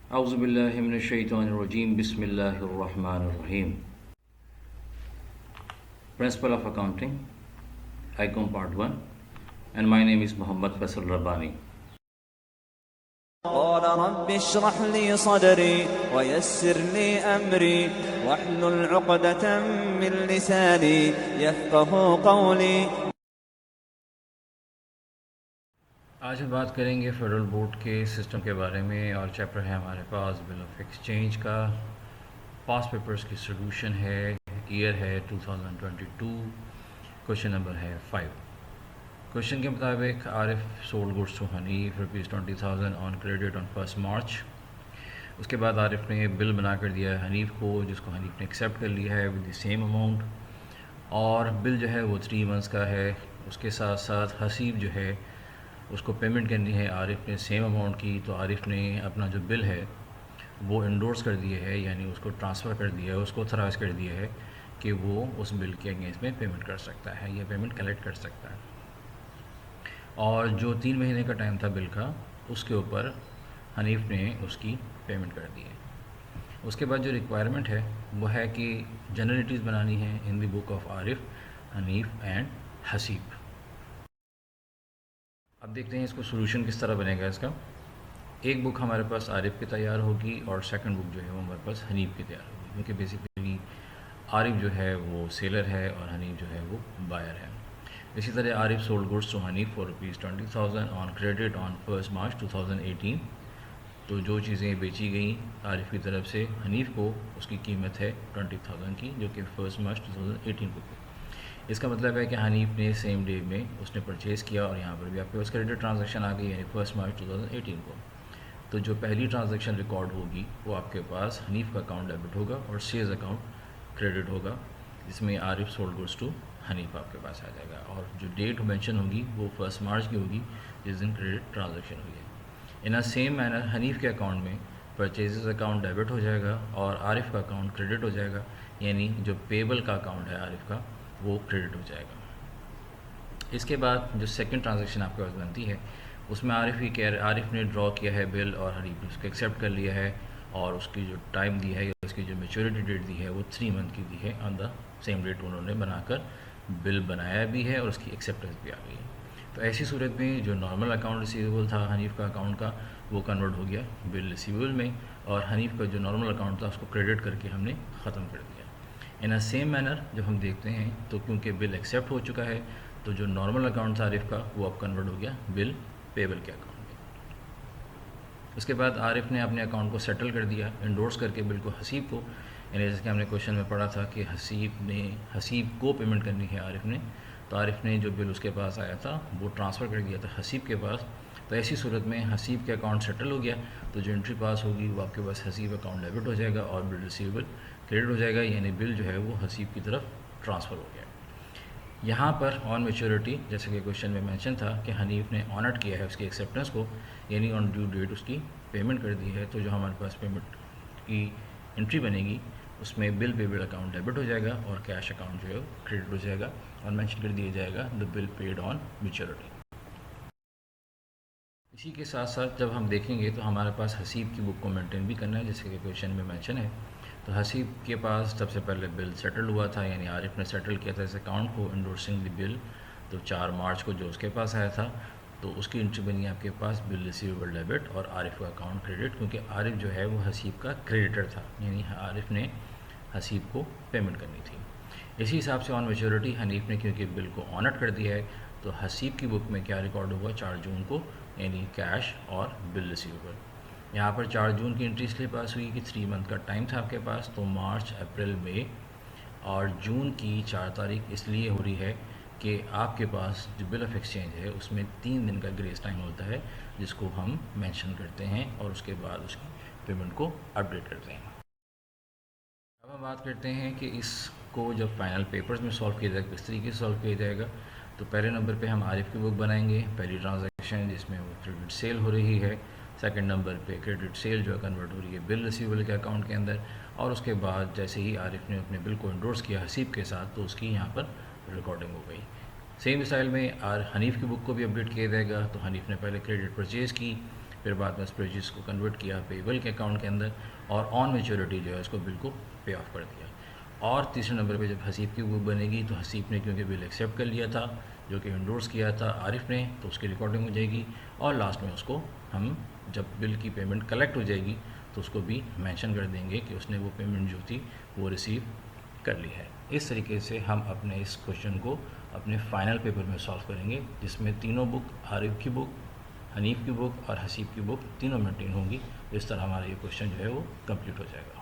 اعوذ باللہ من الشیطان الرجیم بسم اللہ الرحمن الرحیم. Principle of Accounting, ICOM Part 1, and my name is Muhammad Faisal Rabbani. قال رب اشرح لي صدري ويسر لي أمري واحلل عقدة من لساني يفقه قولي. آج ہم بات کریں گے فیڈرل بورڈ کے سسٹم کے بارے میں، اور چیپٹر ہے ہمارے پاس بل آف ایکسچینج کا. پاس پیپرز کی سولوشن ہے، ایئر ہے 2022، کوشچن نمبر ہے 5. کوشچن کے مطابق Arif sold goods to Hanif ₹20,000 on credit on 1 March. اس کے بعد عارف نے بل بنا کر دیا ہے حنیف کو، جس کو حنیف نے ایکسیپٹ کر لیا ہے ود دی سیم اماؤنٹ، اور بل جو ہے وہ 3 منتھس کا ہے. اس کے ساتھ ساتھ حسیب جو ہے اس کو پیمنٹ کرنی ہے عارف نے سیم اماؤنٹ کی. تو عارف نے اپنا جو بل ہے وہ انڈورس کر دیا ہے، یعنی اس کو ٹرانسفر کر دیا ہے، اس کو اتھرائز کر دیا ہے کہ وہ اس بل کے اگینسٹ میں پیمنٹ کر سکتا ہے یا پیمنٹ کلیکٹ کر سکتا ہے. اور جو 3 مہینے کا ٹائم تھا بل کا، اس کے اوپر حنیف نے اس کی پیمنٹ کر دی ہے. اس کے بعد جو ریکوائرمنٹ ہے وہ ہے کہ جنرلٹیز بنانی ہے in the book of Arif, Hanif and Haseeb. اب دیکھتے ہیں اس کو سولوشن کس طرح بنے گا اس کا. ایک بک ہمارے پاس عارف کی تیار ہوگی اور سیکنڈ بک جو ہے وہ ہمارے پاس حنیف کی تیار ہوگی، کیونکہ بیسیکلی عارف جو ہے وہ سیلر ہے اور حنیف جو ہے وہ بائر ہے. اسی طرح Arif sold goods to Hanif for ₹20,000 on credit on 1 March 2018. تو جو چیزیں بیچی گئیں عارف کی طرف سے حنیف کو، اس کی قیمت ہے 20,000 کی، جو کہ 1 مارچ 2018 کو تھی. اس کا مطلب ہے کہ حنیف نے سیم ڈے میں اس نے پرچیز کیا، اور یہاں پر بھی آپ کے پاس کریڈٹ ٹرانزیکشن آ گئی، یعنی 1 مارچ 2018 کو. تو جو پہلی ٹرانزیکشن ریکارڈ ہوگی وہ آپ کے پاس حنیف کا اکاؤنٹ ڈیبٹ ہوگا اور سیلز اکاؤنٹ کریڈٹ ہوگا، جس میں عارف سولڈ گڈس ٹو حنیف آپ کے پاس آ جائے گا. اور جو ڈیٹ مینشن ہوگی وہ 1 مارچ کی ہوگی، جس دن کریڈٹ ٹرانزیکشن ہوئی ہے. ان اے سیم مینر حنیف کے اکاؤنٹ میں پرچیزز اکاؤنٹ ڈیبٹ ہو جائے گا اور عارف کا اکاؤنٹ کریڈٹ ہو جائے گا، یعنی جو پیبل کا اکاؤنٹ ہے عارف کا وہ کریڈٹ ہو جائے گا. اس کے بعد جو سیکنڈ ٹرانزیکشن آپ کے پاس بنتی ہے، اس میں عارف نے ڈرا کیا ہے بل، اور حنیف نے اس کو ایکسیپٹ کر لیا ہے، اور اس کی جو ٹائم دی ہے یا اس کی جو میچورٹی ڈیٹ دی ہے وہ 3 منتھ کی دی ہے. آن دا سیم ڈیٹ انہوں نے بنا کر بل بنایا بھی ہے اور اس کی ایکسیپٹنس بھی آ گئی ہے. تو ایسی صورت میں جو نارمل اکاؤنٹ ریسیویبل تھا حنیف کا اکاؤنٹ کا، وہ کنورٹ ہو گیا بل ریسیویبل میں، اور حنیف کا جو نارمل اکاؤنٹ تھا اس کو کریڈٹ کر کے ہم نے ختم کر دیا. ان اے سیم مینر جب ہم دیکھتے ہیں تو کیونکہ بل ایکسیپٹ ہو چکا ہے، تو جو نارمل اکاؤنٹ تھا عارف کا وہ اب کنورٹ ہو گیا بل پیبل کے اکاؤنٹ میں. اس کے بعد عارف نے اپنے اکاؤنٹ کو سیٹل کر دیا انڈورس کر کے بل کو حسیب کو، یعنی جیسے کہ ہم نے کوشچن میں پڑھا تھا کہ حسیب کو پیمنٹ کرنی ہے عارف نے، تو عارف نے جو بل اس کے پاس آیا تھا وہ ٹرانسفر کر دیا تھا حسیب کے پاس. تو ایسی صورت میں حسیب کے اکاؤنٹ سیٹل ہو گیا، تو جو انٹری پاس ہوگی وہ آپ کے پاس حسیب اکاؤنٹ ڈیبٹ ہو جائے گا اور بل ریسیویبل کریڈٹ ہو جائے گا، یعنی بل جو ہے وہ حسیب کی طرف ٹرانسفر ہو گیا. یہاں پر آن میچورٹی، جیسے کہ کوشچن میں مینشن تھا کہ حنیف نے آنٹ کیا ہے اس کی ایکسیپٹنس کو، یعنی آن ڈیو ڈیٹ اس کی پیمنٹ کر دی ہے. تو جو ہمارے پاس پیمنٹ کی انٹری بنے گی اس میں بل پیبل اکاؤنٹ ڈیبٹ ہو جائے گا اور کیش اکاؤنٹ جو ہے کریڈٹ ہو جائے گا، اور مینشن کر دیا جائے گا دا بل پیڈ آن میچورٹی. اسی کے ساتھ ساتھ جب ہم دیکھیں گے تو ہمارے پاس حسیب کی بک کو مینٹین بھی کرنا ہے، جیسے کہ کوشچن میں مینشن ہے. تو حسیب کے پاس سب سے پہلے بل سیٹل ہوا تھا، یعنی عارف نے سیٹل کیا تھا اس اکاؤنٹ کو انڈورسنگ دی بل. تو 4 مارچ کو جو اس کے پاس آیا تھا تو اس کی انٹری بنی آپ کے پاس بل ریسیویبل ڈیبٹ اور عارف کا اکاؤنٹ کریڈٹ، کیونکہ عارف جو ہے وہ حسیب کا کریڈیٹر تھا، یعنی عارف نے حسیب کو پیمنٹ کرنی تھی. اسی حساب سے آن میچورٹی حنیف نے کیونکہ بل کو آنٹ کر دیا ہے، تو حسیب کی بک میں کیا ریکارڈ ہوا 4 جون کو، یعنی کیش اور بل ریسیویبل. یہاں پر 4 جون کی انٹری اس لیے پاس ہوئی کہ 3 منتھ کا ٹائم تھا آپ کے پاس، تو مارچ، اپریل، مئی اور جون کی 4 تاریخ اس لیے ہو رہی ہے کہ آپ کے پاس جو بل آف ایکسچینج ہے اس میں 3 دن کا گریس ٹائم ہوتا ہے، جس کو ہم مینشن کرتے ہیں اور اس کے بعد اس کی پیمنٹ کو اپڈیٹ کرتے ہیں. اب ہم بات کرتے ہیں کہ اس کو جب فائنل پیپرز میں سالو کیا جائے گا کس طریقے سے سالو کیا جائے گا. تو پہلے نمبر پہ ہم عارف کی بک بنائیں گے، پہلی ٹرانزیکشن جس میں وہ کریڈٹ سیل ہو رہی ہے. سیکنڈ نمبر پہ کریڈٹ سیل جو ہے کنورٹ ہو رہی ہے بل ریسیویبل کے اکاؤنٹ کے اندر، اور اس کے بعد جیسے ہی عارف نے اپنے بل کو انڈورس کیا حسیب کے ساتھ تو اس کی یہاں پر ریکارڈنگ ہو گئی. سیم اسٹائل میں حنیف کی بک کو بھی اپڈیٹ کیا جائے گا. تو حنیف نے پہلے کریڈٹ پرچیز کی، پھر بعد میں اسپریڈشیٹس کو کنورٹ کیا پیبل کے اکاؤنٹ کے اندر، اور آن میچورٹی جو ہے اس کو بل کو پے آف کر دیا. اور تیسرے نمبر پہ جب حسیب کی بک بنے گی تو حسیب نے کیونکہ بل ایکسیپٹ کر لیا تھا جو کہ انڈورس کیا تھا عارف نے، تو اس کی ریکارڈنگ ہو جائے گی، اور لاسٹ میں اس کو ہم جب بل کی پیمنٹ کلیکٹ ہو جائے گی تو اس کو بھی مینشن کر دیں گے کہ اس نے وہ پیمنٹ جو تھی وہ ریسیو کر لی ہے. اس طریقے سے ہم اپنے اس کوشچن کو اپنے فائنل پیپر میں سالو کریں گے، جس میں تینوں بک، عارف کی بک، حنیف کی بک اور حسیب کی بک تینوں مینٹین ہوں گی. اس طرح ہمارا یہ کوشچن جو ہے وہ کمپلیٹ ہو جائے گا.